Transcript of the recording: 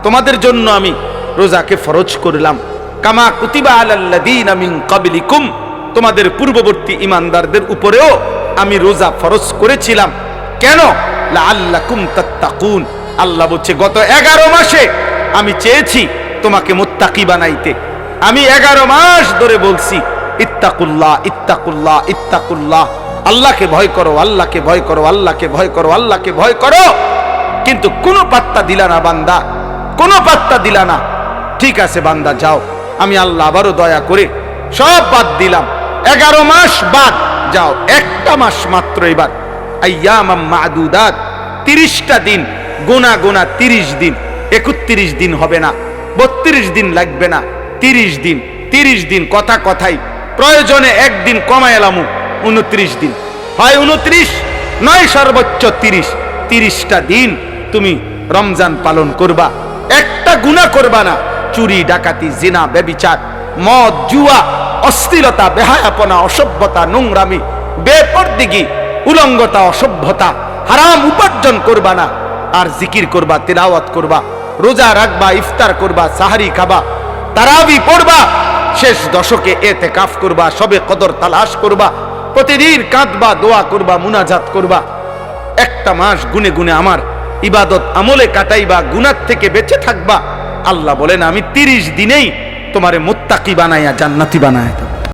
তোমাদের জন্য আমি রোজাকে ফরজ করলাম, কামা কুতিবা আলাল্লাযীনা মিন ক্বাবলিকুম, তোমাদের পূর্ববর্তী ঈমানদারদের উপরেও আমি রোজা ফরজ করেছিলাম। কেন? লাআল্লাকুম তাত্তাকুন। আল্লাহ বলছে গত 11 মাসে আমি চেয়েছি তোমাকে মুত্তাকি বানাইতে। আমি 11 মাস ধরে বলছি ইত্তাকুল্লাহ ইত্তাকুল্লাহ ইত্তাকুল্লাহ, আল্লাহকে ভয় করো, আল্লাহকে ভয় করো, আল্লাহকে ভয় করো, আল্লাহকে ভয় করো। কিন্তু কোনো পাত্তা দিলা না বান্দা, কোনো পাত্তা দিলা না। ঠিক আছে বান্দা যাও, আমি আল্লাহ আবারও দয়া করে সব বাদ দিলাম। 11 মাস বাদ, যাও একটা মাস মাত্র এবার, আইয়ামাম মাদুদাত, 30টা দিন গোনা গোনা, 30 দিন, 31 দিন হবে না, 32 দিন লাগবে না, 30 দিন, 30 দিন কথা কথাই, প্রয়োজনে একদিন কমায় এলামু, 29 দিন, হয় 29 নয় সর্বোচ্চ 30। 30টা দিন তুমি রমজান পালন করবা, একটা গুনাহ করবা না। চুরি, ডাকাতি, জিনা, ব্যভিচার, মদ, জুয়া, অশ্লীলতা, বেহায়াপনা, অসভ্যতা, নোংরামি, বেপরদিগি, উলঙ্গতা, অসভ্যতা, হারাম উপার্জন করবা না। আর জিকির করবা, তিলাওয়াত করবা, রোজা রাখবা, ইফতার করবা, সাহারি খাবা, তারাবি পড়বা, শেষ দশকে এতেকাফ করবা, সবে কদর তালাশ করবা, প্রতিদিন কাঁদবা, দোয়া করবা, মুনাজাত করবা। একটা মাস গুনে গুনে আমার ইবাদত আমলে কাটাইবা, গুনাহ থেকে বেঁচে থাকবা। আল্লাহ বলেন আমি 30 দিনেই তোমারে মুত্তাকি বানাইয়া জান্নাতি বানায় দেব।